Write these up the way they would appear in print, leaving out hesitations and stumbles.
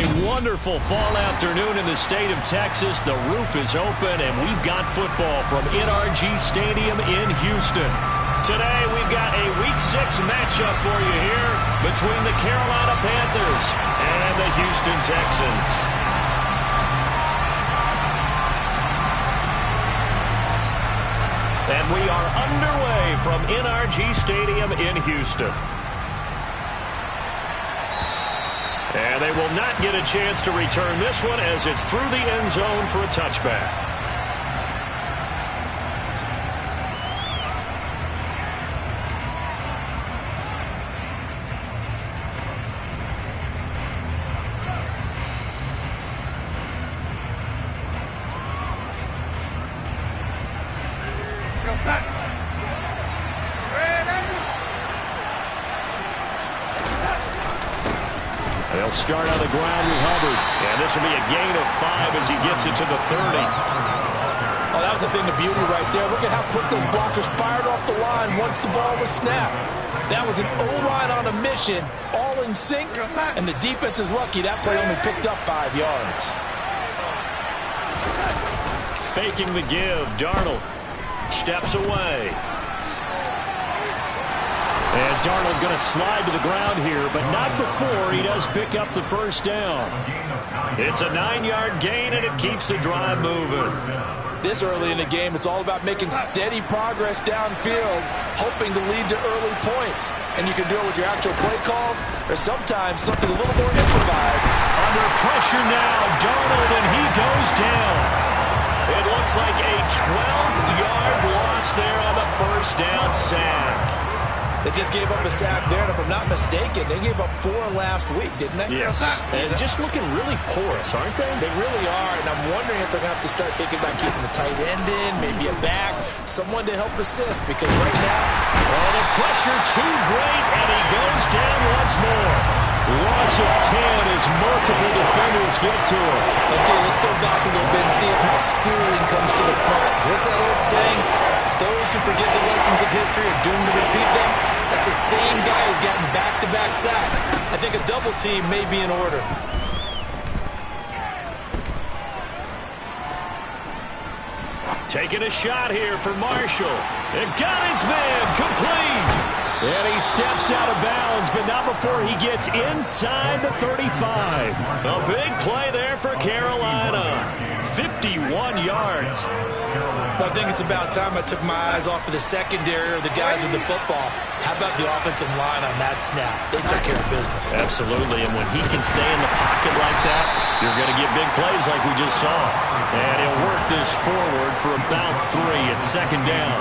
a wonderful fall afternoon in the state of Texas. The roof is open, and we've got football from NRG Stadium in Houston. Today, we've got a Week 6 matchup for you here between the Carolina Panthers and the Houston Texans. And we are underway from NRG Stadium in Houston. And they will not get a chance to return this one as it's through the end zone for a touchback. They'll start on the ground with Hubbard. And this will be a gain of 5 as he gets it to the 30. Oh, that was a thing of beauty right there. Look at how quick those blockers fired off the line once the ball was snapped. That was an O-line on a mission, all in sync, and the defense is lucky that play only picked up 5 yards. Faking the give, Darnold steps away. And Darnold's going to slide to the ground here, but not before he does pick up the first down. It's a 9-yard gain, and it keeps the drive moving. This early in the game, it's all about making steady progress downfield, hoping to lead to early points. And you can do it with your actual play calls, or sometimes something a little more improvised. Under pressure now, Darnold, and he goes down. It looks like a 12-yard loss there on the first down sack. They just gave up a sack there, and if I'm not mistaken, they gave up 4 last week, didn't they? Yes. And just looking really porous, aren't they? They really are, and I'm wondering if they're going to have to start thinking about keeping the tight end in, maybe a back, someone to help assist, because right now... Oh, the pressure too great, and he goes down once more. Loss of 10 as multiple defenders get to him. Okay, let's go back a little bit and see if my schooling comes to the front. What's that old saying? Those who forget the lessons of history are doomed to repeat them. That's the same guy who's gotten back-to-back sacks. I think a double team may be in order. Taking a shot here for Marshall. It got his man complete. And he steps out of bounds, but not before he gets inside the 35. A big play there for Carolina. 51 yards. I think it's about time I took my eyes off of the secondary or the guys with the football. How about the offensive line on that snap? They took care of business. Absolutely, and when he can stay in the pocket like that, you're going to get big plays like we just saw. And he'll work this forward for about 3 at second down.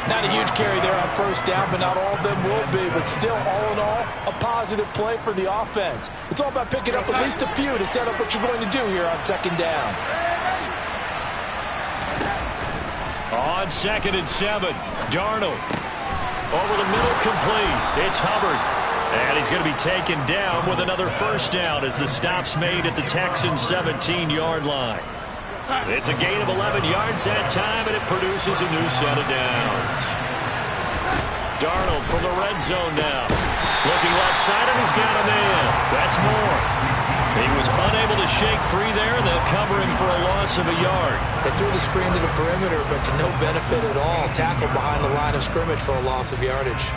Not a huge carry there on first down, but not all of them will be. But still, all in all, a positive play for the offense. It's all about picking up at least a few to set up what you're going to do here on second down. On 2nd and 7, Darnold. Over the middle, complete. It's Hubbard. And he's going to be taken down with another first down as the stop's made at the Texans' 17-yard line. It's a gain of 11 yards that time, and it produces a new set of downs. Darnold from the red zone now. Looking left side, and he's got a man. That's Moore. He was unable to shake free there, and they'll cover him for a loss of a yard. They threw the screen to the perimeter, but to no benefit at all. Tackled behind the line of scrimmage for a loss of yardage.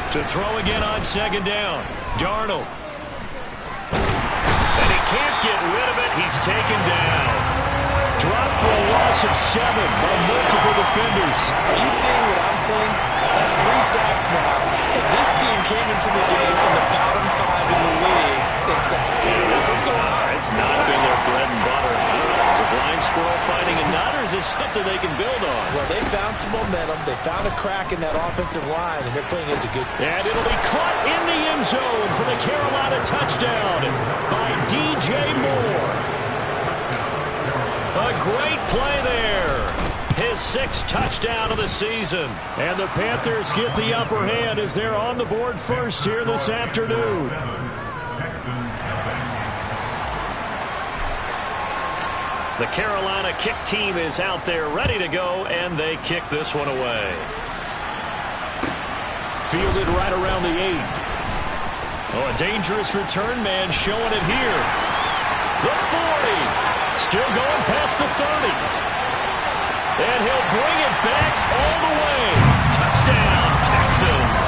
To throw again on second down. Darnold. And he can't get rid of it. He's taken down. Dropped for a loss of 7 by multiple defenders. Are you seeing what I'm seeing? That's 3 sacks now. And this team came into the game in the bottom 5 in the league in sacks. What's going on? It's not been their bread and butter. I don't know. Is a blind squirrel finding a nut, or is this something they can build on? Well, they found some momentum. They found a crack in that offensive line, and they're putting it to good. And it'll be caught in the end zone for the Carolina touchdown by DJ Moore. A great play there. His 6th touchdown of the season. And the Panthers get the upper hand as they're on the board first here this afternoon. The Carolina kick team is out there ready to go, and they kick this one away. Fielded right around the 8. Oh, a dangerous return man showing it here. The 40. Still going past the 30. And he'll bring it back all the way. Touchdown, Texans.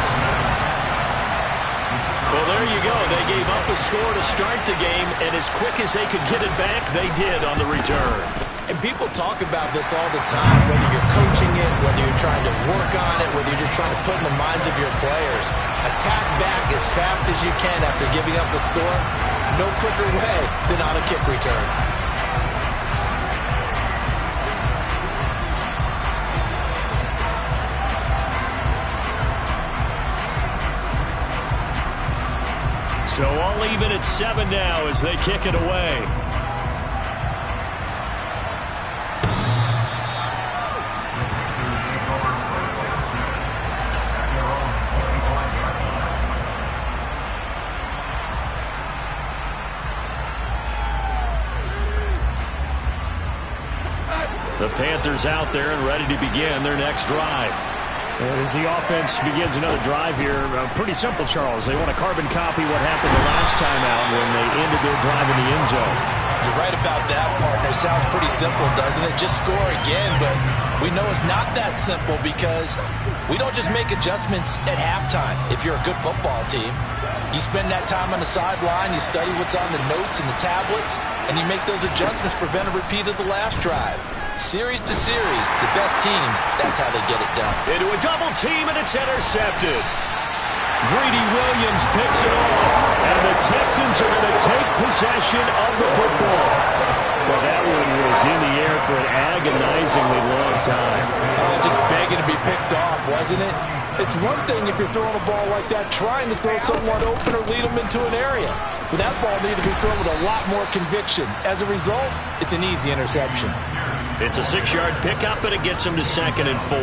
Well, there you go. They gave up a score to start the game, and as quick as they could get it back, they did on the return. And people talk about this all the time, whether you're coaching it, whether you're trying to work on it, whether you're just trying to put in the minds of your players. Attack back as fast as you can after giving up a score. No quicker way than on a kick return. So all even at 7 now as they kick it away. The Panthers out there and ready to begin their next drive. As the offense begins another drive here, pretty simple, Charles. They want to carbon copy what happened the last time out when they ended their drive in the end zone. You're right about that, partner. Sounds pretty simple, doesn't it? Just score again, but we know it's not that simple because we don't just make adjustments at halftime. If you're a good football team, you spend that time on the sideline, you study what's on the notes and the tablets, and you make those adjustments, prevent a repeat of the last drive. Series to series, the best teams, that's how they get it done. Into a double team, and it's intercepted. Greedy Williams picks it off, and the Texans are going to take possession of the football. Well, that one was in the air for an agonizingly long time. Just begging to be picked off, wasn't it? It's one thing if you're throwing a ball like that, trying to throw someone open or lead them into an area. But that ball needed to be thrown with a lot more conviction. As a result, it's an easy interception. It's a 6-yard pickup, and it gets him to 2nd and 4.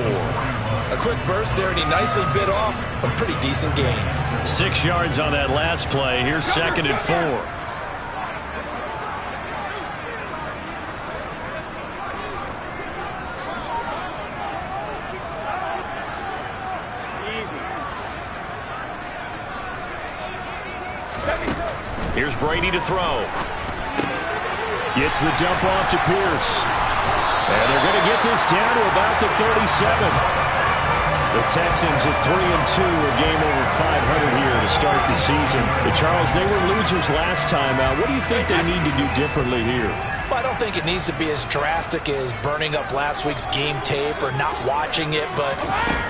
A quick burst there, and he nicely bit off a pretty decent gain. 6 yards on that last play. Here's 2nd and 4. Here's Brady to throw. Gets the dump off to Pierce. And they're going to get this down to about the 37. The Texans at 3-2, a game over 500 here to start the season. But Charles, they were losers last time out. What do you think they need to do differently here? Well, I don't think it needs to be as drastic as burning up last week's game tape or not watching it, but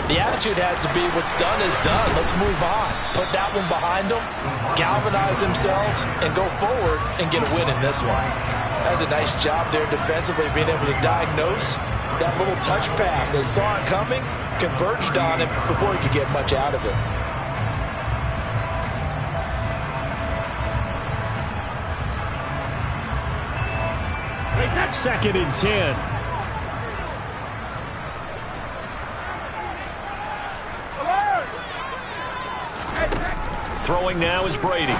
the attitude has to be what's done is done. Let's move on. Put that one behind them, galvanize themselves, and go forward and get a win in this one. That's a nice job there defensively, being able to diagnose that little touch pass. They saw it coming, converged on it before he could get much out of it. Second and 10. Throwing now is Brady.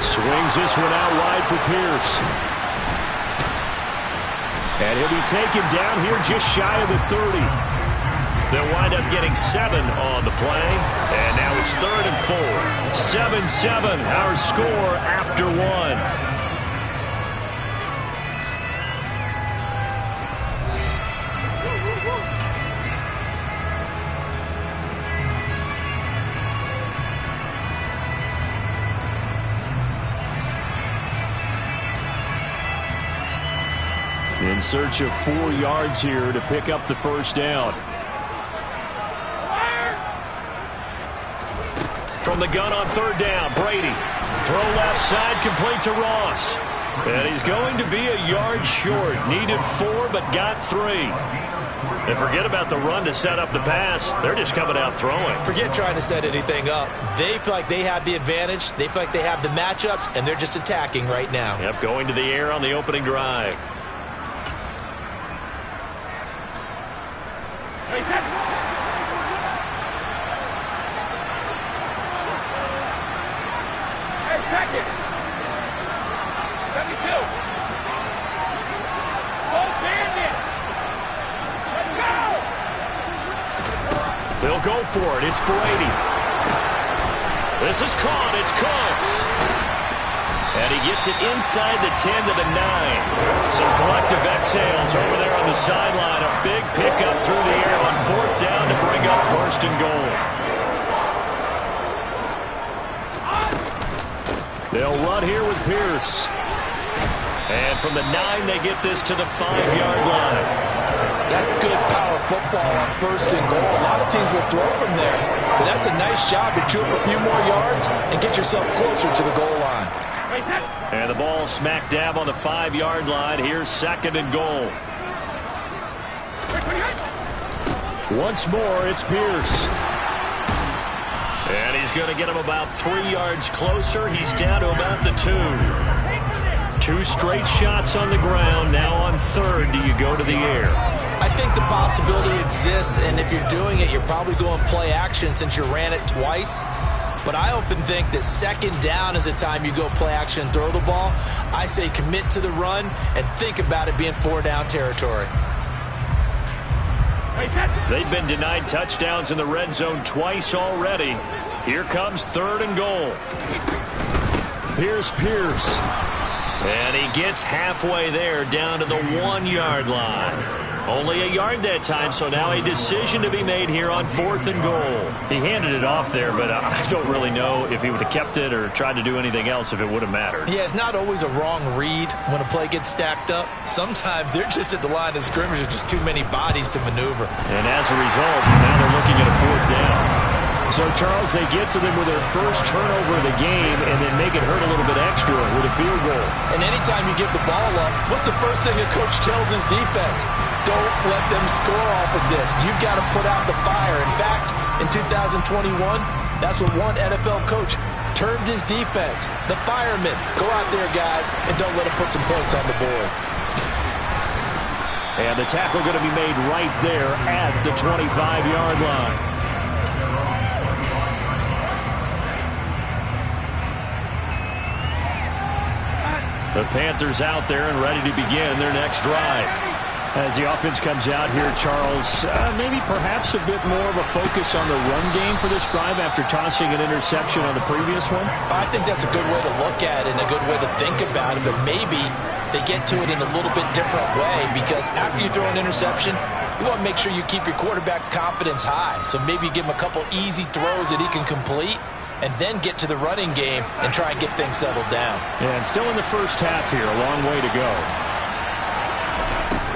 Swings this one out wide for Pierce. And he'll be taken down here just shy of the 30. They'll wind up getting 7 on the play. And now it's 3rd and 4. 7-7, our score after 1. In search of 4 yards here to pick up the first down. From the gun on 3rd down, Brady. Throw left side, complete to Ross. And he's going to be a yard short. Needed 4, but got 3. And forget about the run to set up the pass. They're just coming out throwing. Forget trying to set anything up. They feel like they have the advantage. They feel like they have the matchups, and they're just attacking right now. Yep, going to the air on the opening drive. They'll go for it. It's Brady. This is caught. It's Cooks. And he gets it inside the 10 to the 9. Some collective exhales over there on the sideline. A big pickup through the air on 4th down to bring up 1st and goal. They'll run here with Pierce. And from the 9, they get this to the 5-yard line. That's good power football on 1st and goal. A lot of teams will throw from there. But that's a nice job to chew up a few more yards and get yourself closer to the goal line. And the ball smack dab on the 5-yard line. Here's 2nd and goal. Once more, it's Pierce. And he's going to get him about 3 yards closer. He's down to about the 2. 2 straight shots on the ground. Now on 3rd, do you go to the air? I think the possibility exists, and if you're doing it, you're probably going play action since you ran it twice. But I often think that 2nd down is the time you go play action and throw the ball. I say commit to the run and think about it being 4-down territory. They've been denied touchdowns in the red zone twice already. Here comes 3rd and goal. Here's Pierce. And he gets halfway there, down to the 1-yard line. Only a yard that time, so now a decision to be made here on 4th and goal. He handed it off there, but I don't really know if he would have kept it or tried to do anything else if it would have mattered. Yeah, it's not always a wrong read when a play gets stacked up. Sometimes they're just at the line of scrimmage with just too many bodies to maneuver. And as a result, now they're looking at a 4th down. So, Charles, they get to them with their first turnover of the game and then make it hurt a little bit extra with a field goal. And anytime you give the ball up, what's the first thing a coach tells his defense? Don't let them score off of this. You've got to put out the fire. In fact, in 2021, that's what one NFL coach termed his defense. The firemen. Go out there, guys, and don't let them put some points on the board. And the tackle going to be made right there at the 25-yard line. The Panthers out there and ready to begin their next drive. As the offense comes out here, Charles, maybe perhaps a bit more of a focus on the run game for this drive after tossing an interception on the previous one? I think that's a good way to look at it and a good way to think about it, but maybe they get to it in a little bit different way because after you throw an interception, you want to make sure you keep your quarterback's confidence high. So maybe you give him a couple easy throws that he can complete and then get to the running game and try and get things settled down. Yeah, and still in the first half here, a long way to go.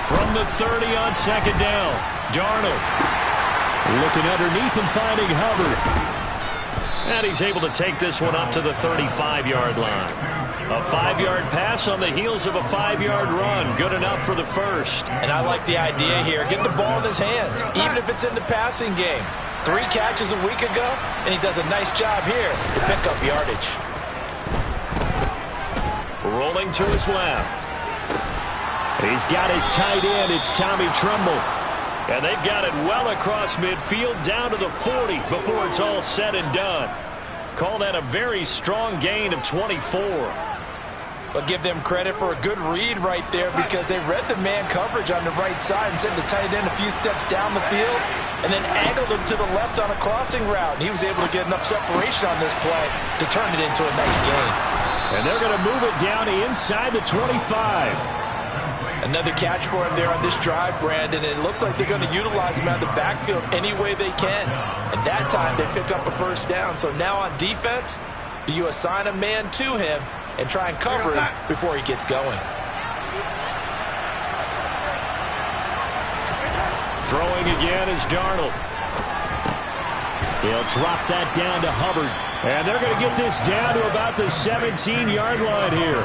From the 30 on 2nd down, Darnold looking underneath and finding Hubbard. And he's able to take this one up to the 35-yard line. A 5-yard pass on the heels of a 5-yard run. Good enough for the first. And I like the idea here. Get the ball in his hands, even if it's in the passing game. 3 catches a week ago, and he does a nice job here to pick up yardage. Rolling to his left. He's got his tight end. It's Tommy Tremble. And they've got it well across midfield down to the 40 before it's all said and done. Call that a very strong gain of 24. But give them credit for a good read right there because they read the man coverage on the right side and sent the tight end a few steps down the field and then angled him to the left on a crossing route. And he was able to get enough separation on this play to turn it into a nice gain. And they're going to move it down inside the 25. Another catch for him there on this drive, Brandon, and it looks like they're going to utilize him out of the backfield any way they can. And that time they pick up a first down. So now on defense, do you assign a man to him and try and cover him before he gets going? Throwing again is Darnold. He'll drop that down to Hubbard. And they're going to get this down to about the 17-yard line here.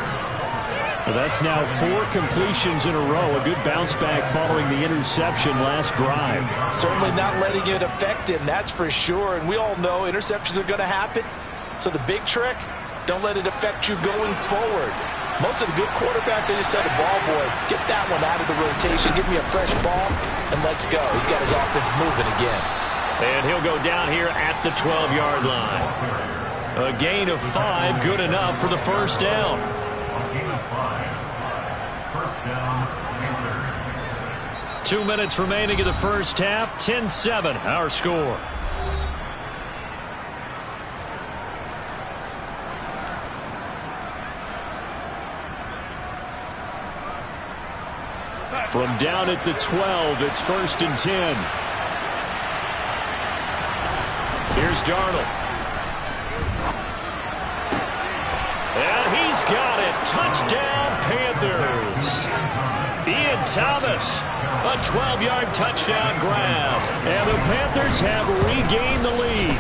Well, that's now 4 completions in a row. A good bounce back following the interception last drive. Certainly not letting it affect him, that's for sure. And we all know interceptions are going to happen. So the big trick, don't let it affect you going forward. Most of the good quarterbacks, they just tell the ball boy, get that one out of the rotation, give me a fresh ball, and let's go. He's got his offense moving again. And he'll go down here at the 12-yard line. A gain of 5, good enough for the first down. 2 minutes remaining in the first half, 10-7, our score. From down at the 12, it's 1st and 10. Here's Darnold. And he's got it. Touchdown, Panthers. Ian Thomas, a 12-yard touchdown grab. And the Panthers have regained the lead.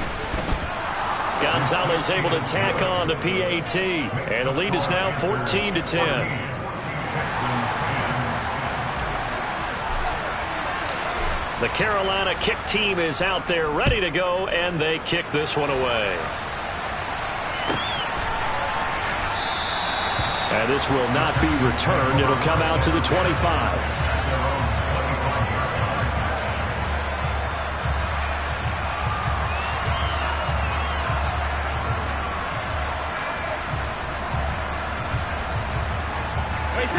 Gonzalez able to tack on the PAT. And the lead is now 14-10. The Carolina kick team is out there ready to go, and they kick this one away. And this will not be returned. It'll come out to the 25.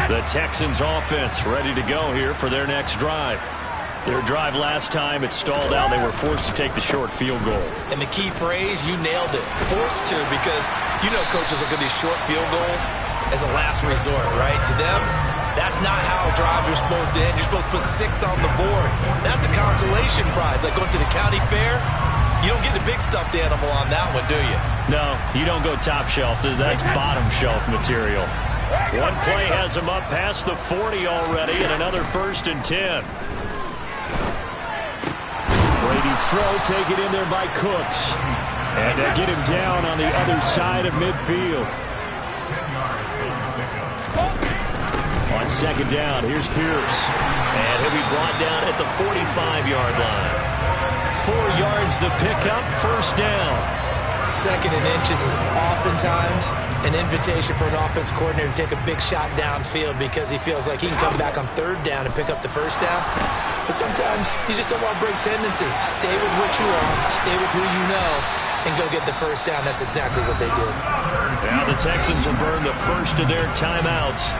The Texans offense ready to go here for their next drive. Their drive last time, it stalled out. They were forced to take the short field goal. And the key phrase, you nailed it. Forced to, because you know coaches look at these short field goals as a last resort, right? To them, that's not how drives are supposed to end. You're supposed to put 6 on the board. That's a consolation prize. Like going to the county fair, you don't get the big stuffed animal on that one, do you? No, you don't go top shelf. That's bottom shelf material. One play has him up past the 40 already, and another 1st and 10. Brady's throw taken in there by Cooks. And they get him down on the other side of midfield. On 2nd down, here's Pierce. And he'll be brought down at the 45-yard line. 4 yards the pickup, 1st down. 2nd and inches is oftentimes an invitation for an offense coordinator to take a big shot downfield because he feels like he can come back on 3rd down and pick up the 1st down. But sometimes you just don't want to break tendency. Stay with what you are, stay with who you know, and go get the 1st down. That's exactly what they did. Now the Texans will burn the first of their timeouts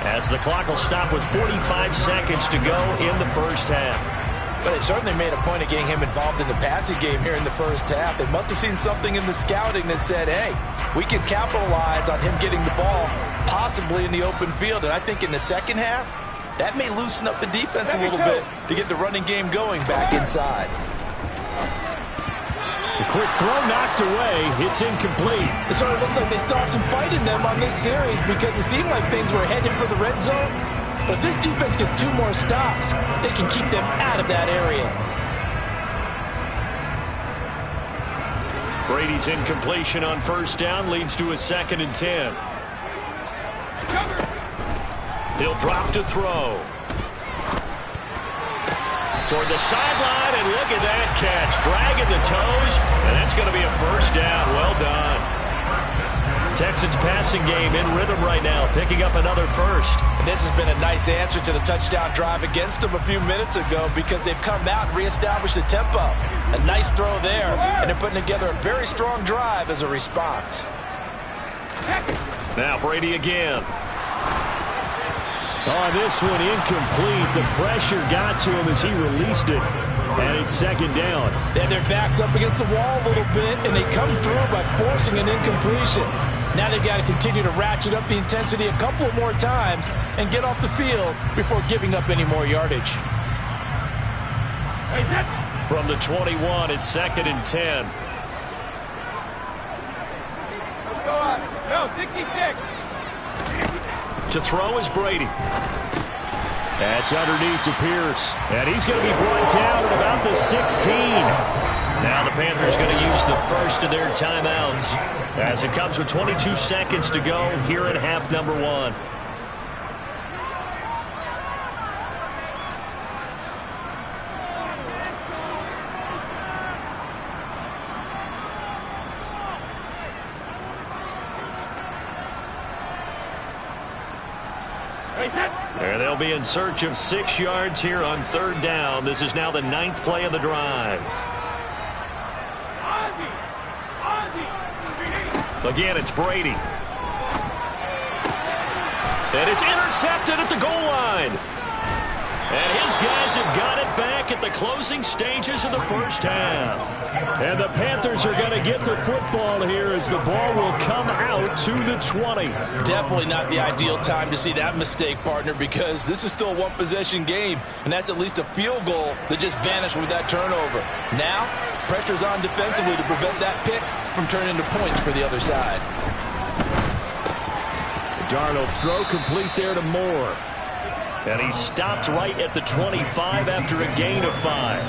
as the clock will stop with 45 seconds to go in the 1st half. But they certainly made a point of getting him involved in the passing game here in the 1st half. They must have seen something in the scouting that said, hey, we can capitalize on him getting the ball possibly in the open field. And I think in the 2nd half, that may loosen up the defense a little bit to get the running game going back inside. The quick throw knocked away. It's incomplete. It sort of looks like they still have some fight in them on this series because it seemed like things were headed for the red zone. But if this defense gets 2 more stops, they can keep them out of that area. Brady's incompletion on 1st down leads to a 2nd and 10. He'll drop to throw. Toward the sideline, and look at that catch. Dragging the toes, and that's going to be a 1st down. Well done. Texans passing game in rhythm right now, picking up another 1st. And this has been a nice answer to the touchdown drive against them a few minutes ago because they've come out and reestablished the tempo. A nice throw there, and they're putting together a very strong drive as a response. Now Brady again. Oh, this one incomplete. The pressure got to him as he released it. And it's 2nd down. Then their back's up against the wall a little bit, and they come through by forcing an incompletion. Now they've got to continue to ratchet up the intensity a couple more times and get off the field before giving up any more yardage. From the 21, it's 2nd and 10. Go on. No, sticky stick. To throw is Brady. That's underneath to Pierce. And he's going to be brought down at about the 16. Now the Panthers going to use the first of their timeouts as it comes with 22 seconds to go here in half number 1. And they'll be in search of 6 yards here on 3rd down. This is now the 9th play of the drive. Again, it's Brady. And it's intercepted at the goal line. And his guys have got it back at the closing stages of the first half. And the Panthers are going to get the football here as the ball will come out to the 20. Definitely not the ideal time to see that mistake, partner, because this is still a one-possession game, and that's at least a field goal that just vanished with that turnover. Now, pressure's on defensively to prevent that pick from turning into points for the other side. Darnold's throw complete there to Moore. And he stopped right at the 25 after a gain of 5.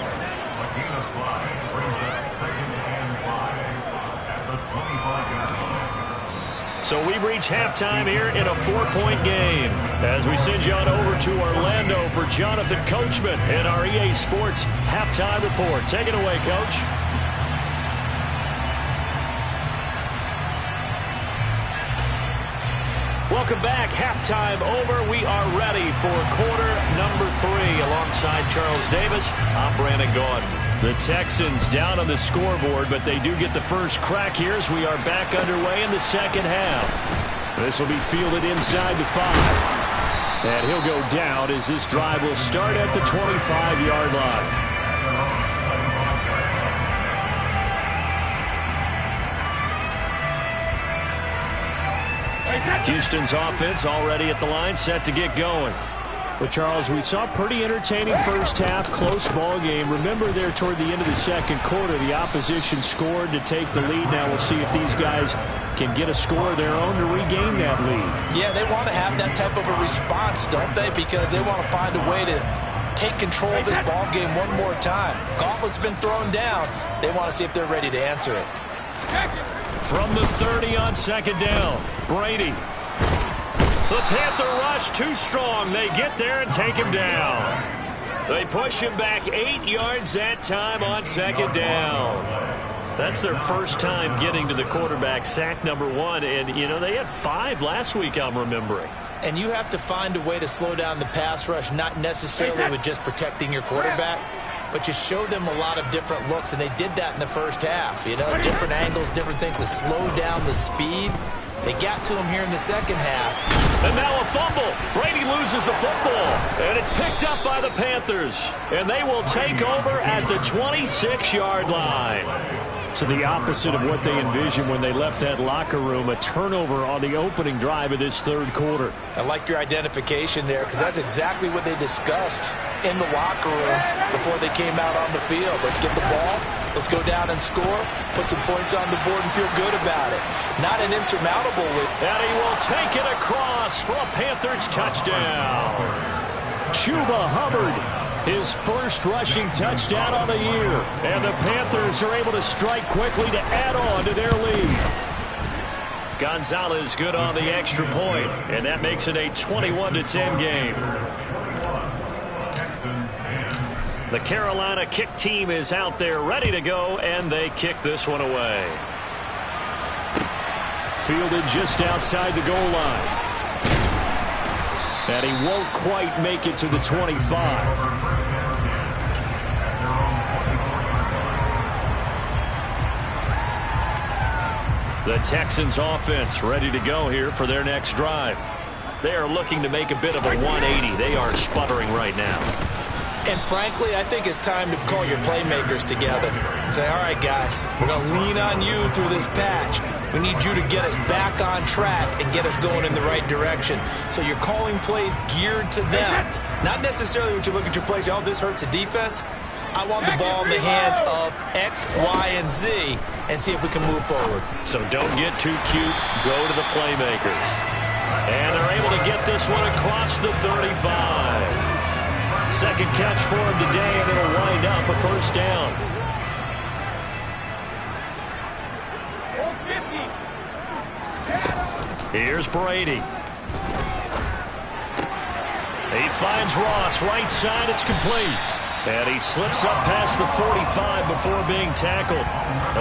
So we've reached halftime here in a 4-point game. As we send you on over to Orlando for Jonathan Coachman in our EA Sports Halftime Report. Take it away, Coach. Welcome back. Halftime over. We are ready for quarter number 3. Alongside Charles Davis, I'm Brandon Gaudin. The Texans down on the scoreboard, but they do get the first crack here as we are back underway in the second half. This will be fielded inside the 5. And he'll go down as this drive will start at the 25-yard line. Houston's offense already at the line, set to get going. Well, Charles, we saw a pretty entertaining first half, close ball game. Remember there toward the end of the second quarter, the opposition scored to take the lead. Now we'll see if these guys can get a score of their own to regain that lead. Yeah, they want to have that type of a response, don't they? Because they want to find a way to take control of this ball game one more time. Gauntlet's been thrown down. They want to see if they're ready to answer it. From the 30 on second down, Brady. The Panther rush too strong. They get there and take him down. They push him back 8 yards that time on second down. That's their first time getting to the quarterback, sack number 1. And, you know, they had 5 last week, I'm remembering. And you have to find a way to slow down the pass rush, not necessarily with just protecting your quarterback, but you show them a lot of different looks, and they did that in the first half. You know, different angles, different things to slow down the speed. They got to him here in the second half. And now a fumble. Brady loses the football, and it's picked up by the Panthers. And they will take over at the 26-yard line. To the opposite of what they envisioned when they left that locker room, a turnover on the opening drive of this third quarter. I like your identification there, because that's exactly what they discussed in the locker room before they came out on the field. Let's get the ball, let's go down and score, put some points on the board and feel good about it. Not an insurmountable lead. And he will take it across for a Panthers touchdown. Chuba Hubbard, his first rushing touchdown on the year. And the Panthers are able to strike quickly to add on to their lead. Gonzalez good on the extra point, and that makes it a 21-10 game. The Carolina kick team is out there ready to go, and they kick this one away. Fielded just outside the goal line. And he won't quite make it to the 25. The Texans offense ready to go here for their next drive. They are looking to make a bit of a 180. They are sputtering right now. And frankly, I think it's time to call your playmakers together and say, all right, guys, we're going to lean on you through this patch. We need you to get us back on track and get us going in the right direction. So you're calling plays geared to them. Not necessarily when you look at your plays, oh, this hurts the defense. I want the ball in the hands of X, Y, and Z and see if we can move forward. So don't get too cute. Go to the playmakers. And they're able to get this one across the 35. Second catch for him today, and it'll wind up a first down. Here's Brady. He finds Ross, right side, it's complete. And he slips up past the 45 before being tackled.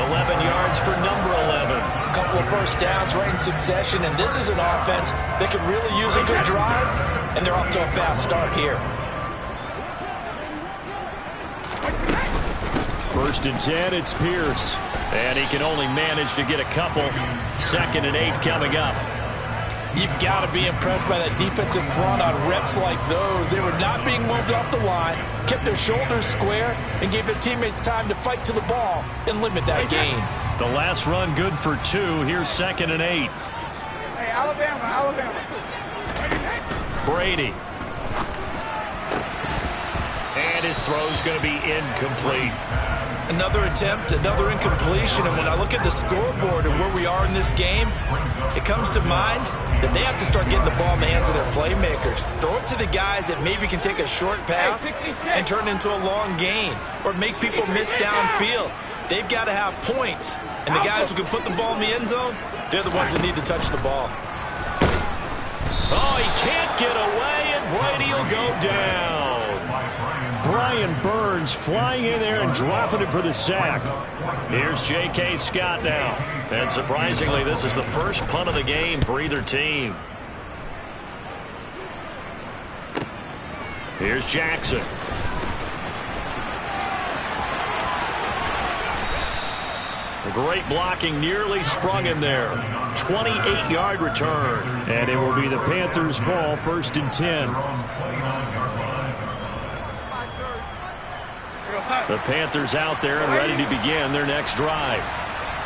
11 yards for number 11. A couple of first downs right in succession, and this is an offense that could really use a good drive, and they're off to a fast start here. First and 10, it's Pierce. And he can only manage to get a couple. 2nd and 8 coming up. You've got to be impressed by that defensive front on reps like those. They were not being moved off the line, kept their shoulders square, and gave their teammates time to fight to the ball and limit that gain. The last run good for 2. Here's 2nd and 8. Hey, Alabama. Brady. And his throw's going to be incomplete. Another attempt, another incompletion, and when I look at the scoreboard and where we are in this game, it comes to mind that they have to start getting the ball in the hands of their playmakers. Throw it to the guys that maybe can take a short pass and turn it into a long gain or make people miss downfield. They've got to have points, and the guys who can put the ball in the end zone, they're the ones that need to touch the ball. Oh, he can't get away, and Brady will go down. Brian Burns flying in there and dropping it for the sack. Here's J.K. Scott now. And surprisingly, this is the first punt of the game for either team. Here's Jackson. Great blocking, nearly sprung him there. 28-yard return. And it will be the Panthers' ball, 1st and 10. The Panthers out there and ready to begin their next drive.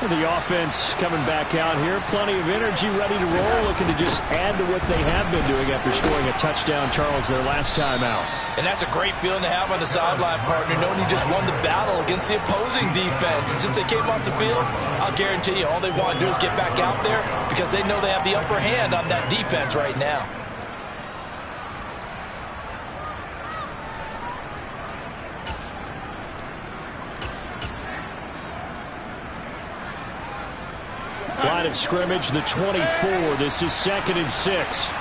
The offense coming back out here. Plenty of energy, ready to roll, looking to just add to what they have been doing after scoring a touchdown, Charles, their last time out. And that's a great feeling to have on the sideline, partner, knowing you just won the battle against the opposing defense. And since they came off the field, I'll guarantee you all they want to do is get back out there because they know they have the upper hand on that defense right now. Line of scrimmage, the 24. This is 2nd and 6.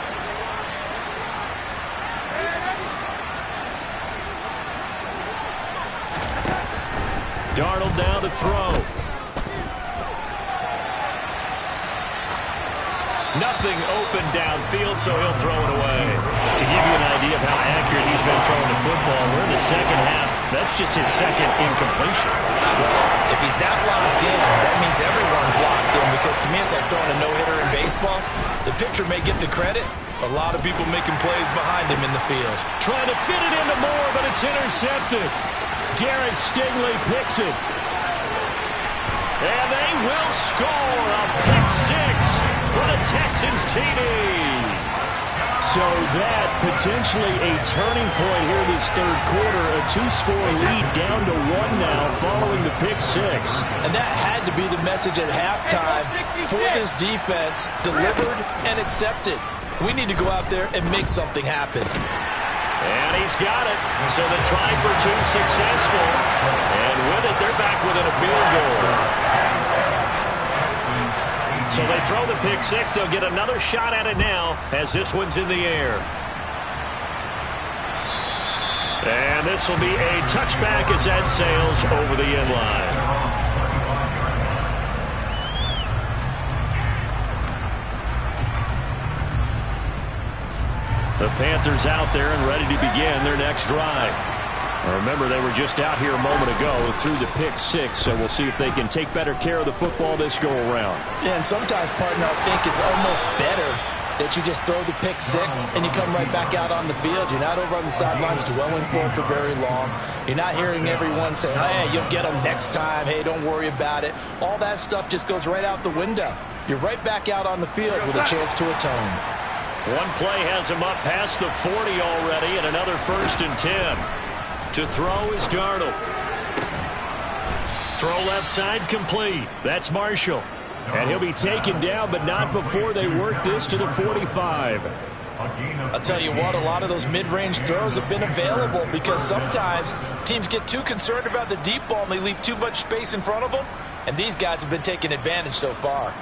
Darnold down to throw. Nothing open downfield, so he'll throw it away. To give you an idea of how accurate he's been throwing the football, we're in the second half. That's just his 2nd incompletion. Well, if he's that locked in, that means everyone's locked in because to me it's like throwing a no-hitter in baseball. The pitcher may get the credit, a lot of people making plays behind him in the field. Trying to fit it into Moore, but it's intercepted. Derek Stingley picks it. And they will score a pick 6 for the Texans TD. So that potentially a turning point here this 3rd quarter. A 2-score lead down to 1 now following the pick 6. And that had to be the message at halftime for this defense, delivered and accepted. We need to go out there and make something happen. And he's got it. So the try for 2 successful. And with it, they're back within a field goal. So they throw the pick 6. They'll get another shot at it now as this one's in the air. And this will be a touchback as that sails over the end line. The Panthers out there and ready to begin their next drive. Remember, they were just out here a moment ago through the pick 6, so we'll see if they can take better care of the football this go-around. Yeah, and sometimes, partner, I think it's almost better that you just throw the pick 6 and you come right back out on the field. You're not over on the sidelines dwelling for it for very long. You're not hearing everyone say, hey, you'll get them next time. Hey, don't worry about it. All that stuff just goes right out the window. You're right back out on the field with a chance to atone. One play has him up past the 40 already, and another 1st and 10. To throw is Darnold. Throw left side complete. That's Marshall. And he'll be taken down, but not before they work this to the 45. I'll tell you what, a lot of those mid-range throws have been available because sometimes teams get too concerned about the deep ball and they leave too much space in front of them. And these guys have been taking advantage so far.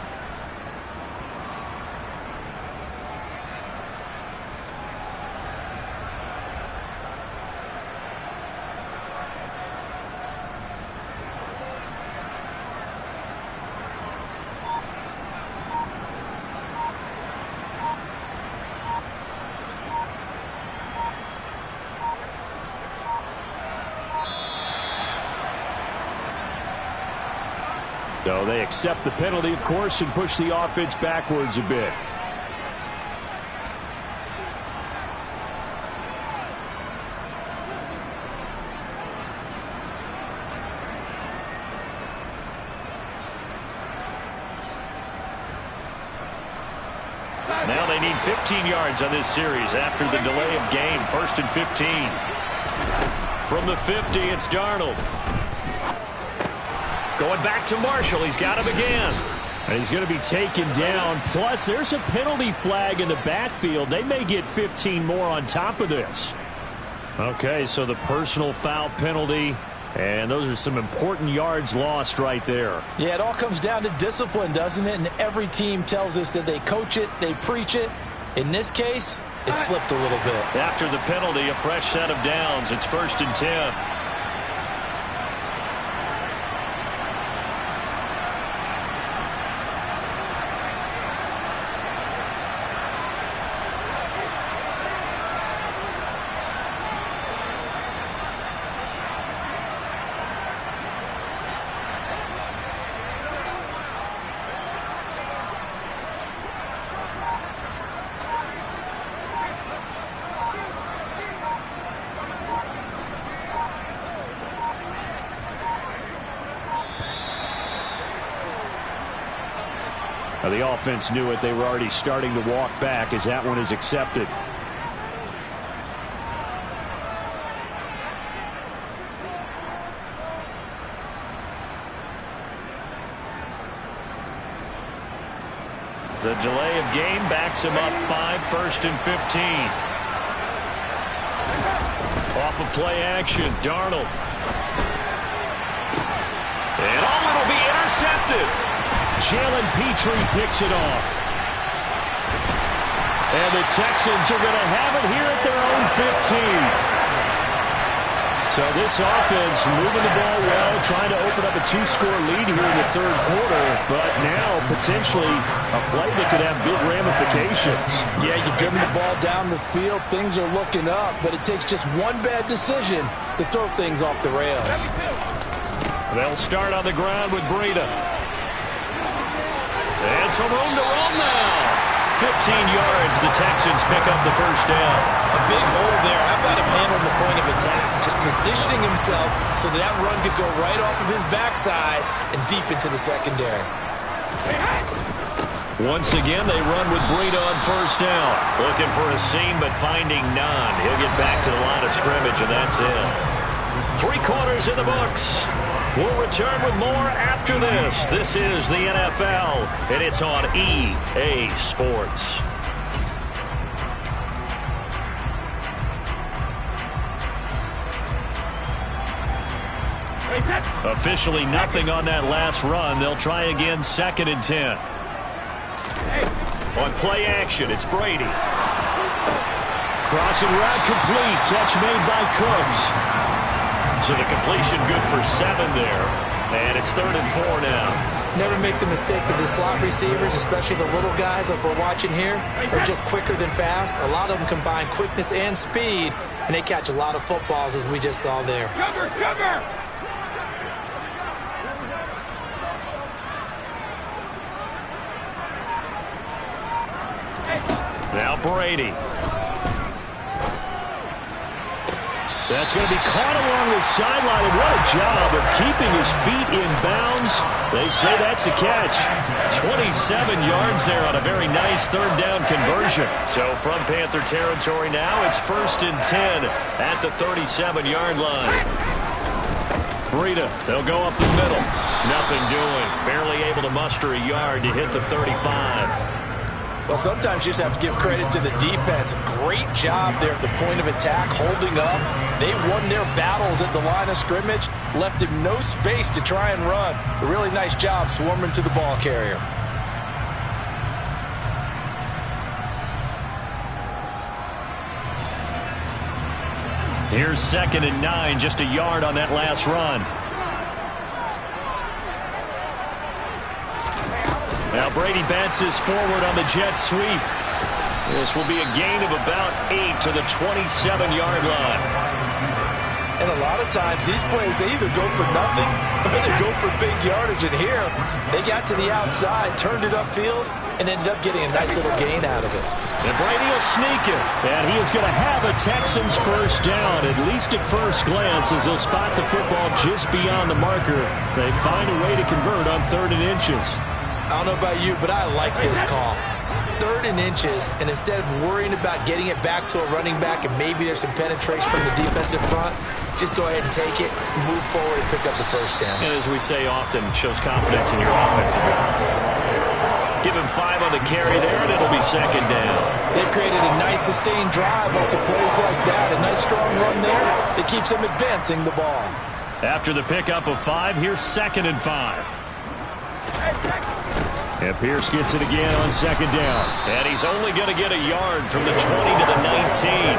So they accept the penalty, of course, and push the offense backwards a bit. Now they need 15 yards on this series after the delay of game. 1st and 15. From the 50, it's Darnold. Going back to Marshall. He's got him again. And he's going to be taken down. Plus, there's a penalty flag in the backfield. They may get 15 more on top of this. Okay, so the personal foul penalty. And those are some important yards lost right there. Yeah, it all comes down to discipline, doesn't it? And every team tells us that they coach it, they preach it. In this case, it slipped a little bit. After the penalty, a fresh set of downs. It's 1st and 10. The offense knew it. They were already starting to walk back as that one is accepted. The delay of game backs him up 5, 1st and 15. Off of play action, Darnold. And it'll be intercepted. Jalen Petrie picks it off. And the Texans are going to have it here at their own 15. So this offense moving the ball well, trying to open up a 2-score lead here in the 3rd quarter, but now potentially a play that could have big ramifications. Yeah, you've driven the ball down the field. Things are looking up, but it takes just one bad decision to throw things off the rails. They'll start on the ground with Breida. And some room to run now. 15 yards, the Texans pick up the 1st down. A big hole there. How about him handling the point of attack? Just positioning himself so that run could go right off of his backside and deep into the secondary. Once again, they run with Breida on 1st down. Looking for a seam, but finding none. He'll get back to the line of scrimmage, and that's it. 3 quarters in the books. We'll return with more after this. This is the NFL, and it's on EA Sports. Officially nothing on that last run. They'll try again, 2nd and 10. On play action, it's Brady. Crossing route complete. Catch made by Cooks. So the completion good for 7 there. And it's 3rd and 4 now. Never make the mistake that the slot receivers, especially the little guys like we're watching here, are just quicker than fast. A lot of them combine quickness and speed, and they catch a lot of footballs as we just saw there. Cover! Now Brady. That's going to be caught along the sideline, and what a job of keeping his feet in bounds. They say that's a catch. 27 yards there on a very nice 3rd down conversion. So from Panther territory now, it's 1st and 10 at the 37-yard line. Breida, they'll go up the middle. Nothing doing. Barely able to muster a yard to hit the 35. Well, sometimes you just have to give credit to the defense. Great job there at the point of attack, holding up. They won their battles at the line of scrimmage, left him no space to try and run. A really nice job swarming to the ball carrier. Here's 2nd and 9, just a yard on that last run. Now Brady bounces forward on the jet sweep. This will be a gain of about 8 to the 27-yard line. And a lot of times these plays, they either go for nothing or they go for big yardage. And here, they got to the outside, turned it upfield, and ended up getting a nice little gain out of it. And Brady will sneak it. And he is going to have a Texans 1st down, at least at first glance, as he'll spot the football just beyond the marker. They find a way to convert on 3rd and inches. I don't know about you, but I like this call. 3rd and inches, and instead of worrying about getting it back to a running back and maybe there's some penetration from the defensive front, just go ahead and take it, move forward, and pick up the first down. And as we say often, shows confidence in your offensive line. Give him 5 on the carry there, and it'll be 2nd down. They've created a nice sustained drive off of plays like that. A nice strong run there that keeps them advancing the ball. After the pickup of 5, here's 2nd and 5. And Pierce gets it again on 2nd down. And he's only going to get a yard from the 20 to the 19.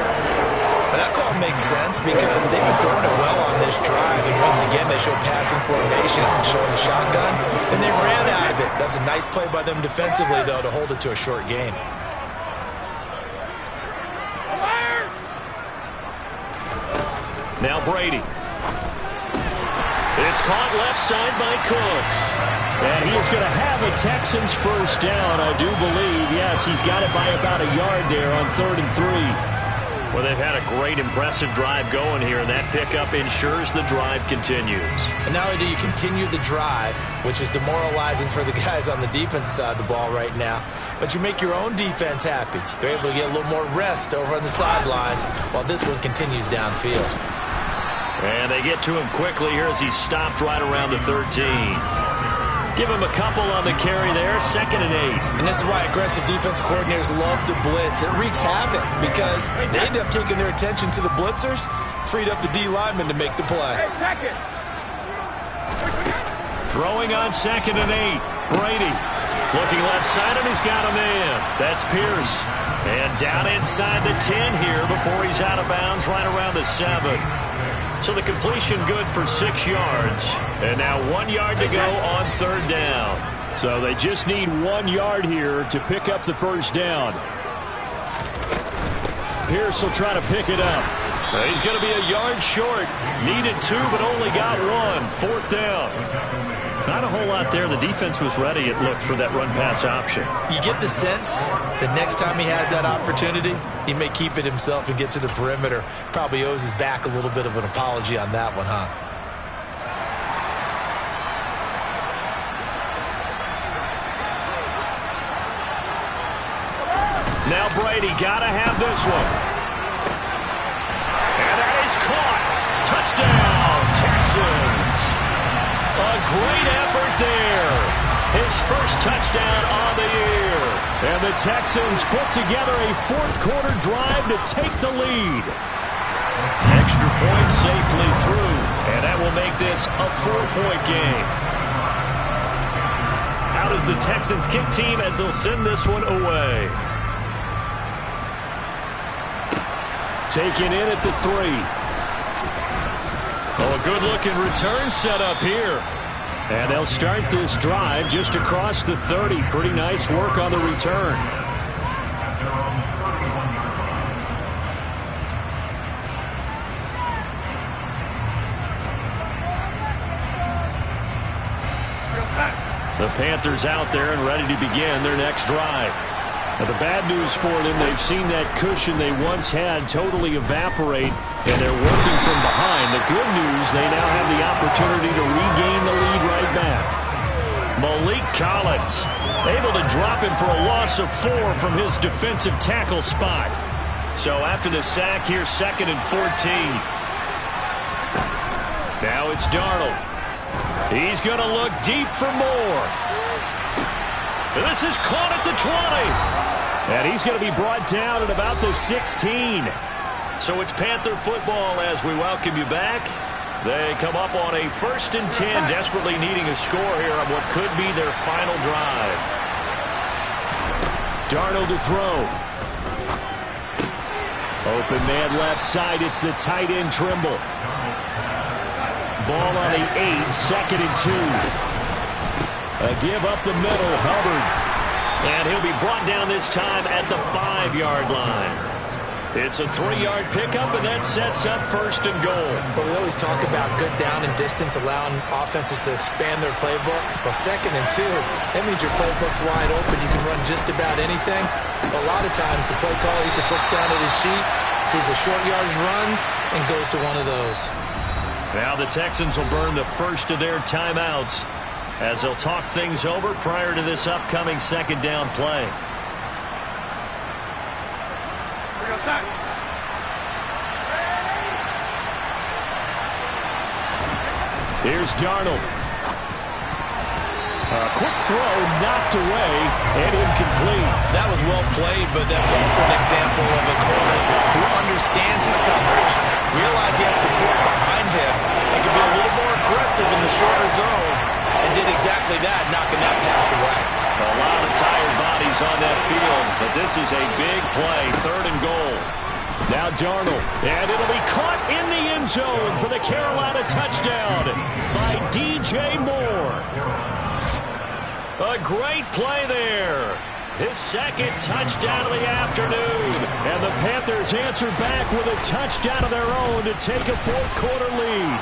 But that call makes sense because they've been throwing it well on this drive. And once again, they show passing formation, showing the shotgun. And they ran out of it. That's a nice play by them defensively, though, to hold it to a short gain. Now Brady. It's caught left side by Cooks. And he is going to have a Texans first down, I do believe. Yes, he's got it by about a yard there on 3rd and 3. Well, they've had a great, impressive drive going here, and that pickup ensures the drive continues. And not only do you continue the drive, which is demoralizing for the guys on the defense side of the ball right now, but you make your own defense happy. They're able to get a little more rest over on the sidelines while this one continues downfield. And they get to him quickly here as he stopped right around the 13. Give him a couple on the carry there, 2nd and 8. And this is why aggressive defense coordinators love to blitz. It wreaks havoc because they end up taking their attention to the blitzers, freed up the D lineman to make the play. Throwing on 2nd and 8. Brady looking left side, and he's got him in. That's Pierce. And down inside the 10 here before he's out of bounds right around the 7. So the completion good for 6 yards. And now 1 yard to go on 3rd down. So they just need 1 yard here to pick up the first down. Pierce will try to pick it up. He's going to be a yard short. Needed 2, but only got 1. 4th down. Not a whole lot there. The defense was ready, it looked, for that run-pass option. You get the sense that next time he has that opportunity, he may keep it himself and get to the perimeter. Probably owes his back a little bit of an apology on that one, huh? Now Brady got to have this one. And that is caught. Touchdown, Texans. A great effort there. His first touchdown on the year. And the Texans put together a 4th quarter drive to take the lead. Extra point safely through. And that will make this a 4-point game. How does the Texans kick team as they'll send this one away? Taken in at the 3. Oh, a good-looking return set up here. And they'll start this drive just across the 30. Pretty nice work on the return. The Panthers out there and ready to begin their next drive. Now, the bad news for them, they've seen that cushion they once had totally evaporate, and they're working from behind. The good news, they now have the opportunity to regain the lead right back. Malik Collins able to drop him for a loss of 4 from his defensive tackle spot. So after the sack, here's 2nd and 14. Now it's Darnold. He's going to look deep for more. This is caught at the 20. And he's going to be brought down at about the 16. So it's Panther football as we welcome you back. They come up on a 1st and 10, desperately needing a score here on what could be their final drive. Darnold to throw. Open man left side. It's the tight end Trimble. Ball on the 8, 2nd and 2. A give up the middle, Hubbard. And he'll be brought down this time at the 5-yard line. It's a 3-yard pickup, and that sets up 1st and goal. But we always talk about good down and distance, allowing offenses to expand their playbook. Well, 2nd and 2, that means your playbook's wide open. You can run just about anything. But a lot of times, the play caller, he just looks down at his sheet, sees the short yardage runs, and goes to one of those. Now the Texans will burn the first of their timeouts as they'll talk things over prior to this upcoming 2nd down play. Pasar. Here's Darnold. A quick throw knocked away and incomplete. That was well played, but that's also an example of a corner who understands his coverage, realized he had support behind him, and could be a little more aggressive in the shorter zone, and did exactly that, knocking that pass away. A lot of tired bodies on that field, but this is a big play, 3rd and goal. Now Darnold, and it'll be caught in the end zone for the Carolina touchdown by DJ Moore. A great play there. His 2nd touchdown of the afternoon. And the Panthers answer back with a touchdown of their own to take a 4th quarter lead.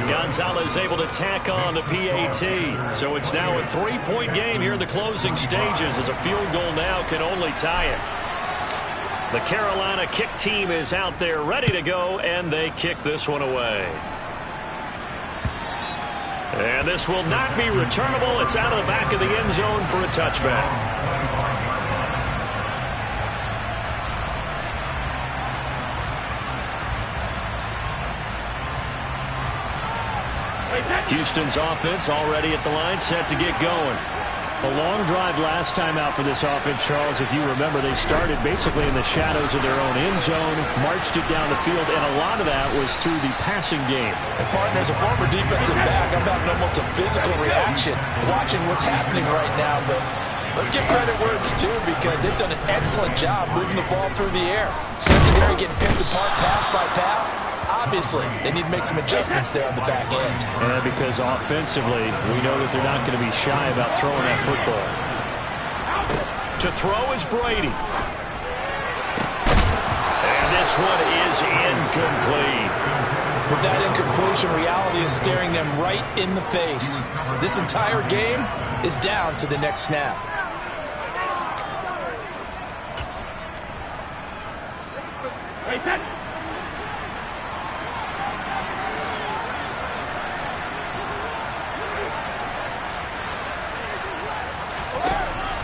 Gonzalez able to tack on the PAT. So it's now a 3-point game here in the closing stages, as a field goal now can only tie it. The Carolina kick team is out there ready to go, and they kick this one away. And this will not be returnable. It's out of the back of the end zone for a touchback. Houston's offense already at the line, set to get going. A long drive last time out for this offense, Charles. If you remember, they started basically in the shadows of their own end zone, marched it down the field, and a lot of that was through the passing game. And partner, as a former defensive back, I'm having almost a physical reaction watching what's happening right now. But let's give credit where it's due, because they've done an excellent job moving the ball through the air. Secondary getting picked apart pass by pass. Obviously, they need to make some adjustments there on the back end. And because offensively, we know that they're not going to be shy about throwing that football. To throw is Brady. And this one is incomplete. With that incompletion, reality is staring them right in the face. This entire game is down to the next snap.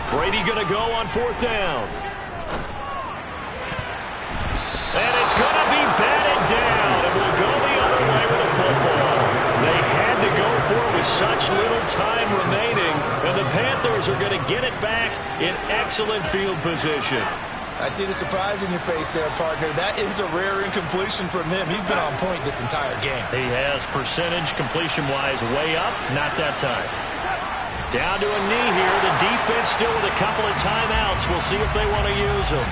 Brady going to go on 4th down. And it's going to be batted down, and will go the other way with the football. They had to go for it with such little time remaining, and the Panthers are going to get it back in excellent field position. I see the surprise in your face there, partner. That is a rare incompletion from him. He's been on point this entire game. He has percentage completion-wise way up, not that time. Down to a knee here. The defense still with a couple of timeouts. We'll see if they want to use them.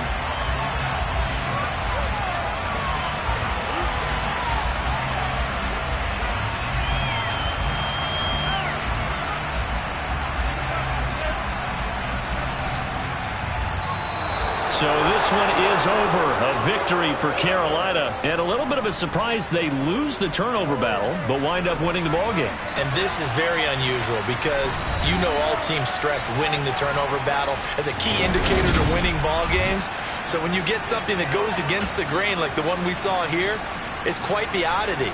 So this one is over. A victory for Carolina. And a little bit of a surprise, they lose the turnover battle, but wind up winning the ballgame. And this is very unusual, because you know all teams stress winning the turnover battle as a key indicator to winning ball games. So when you get something that goes against the grain like the one we saw here, it's quite the oddity.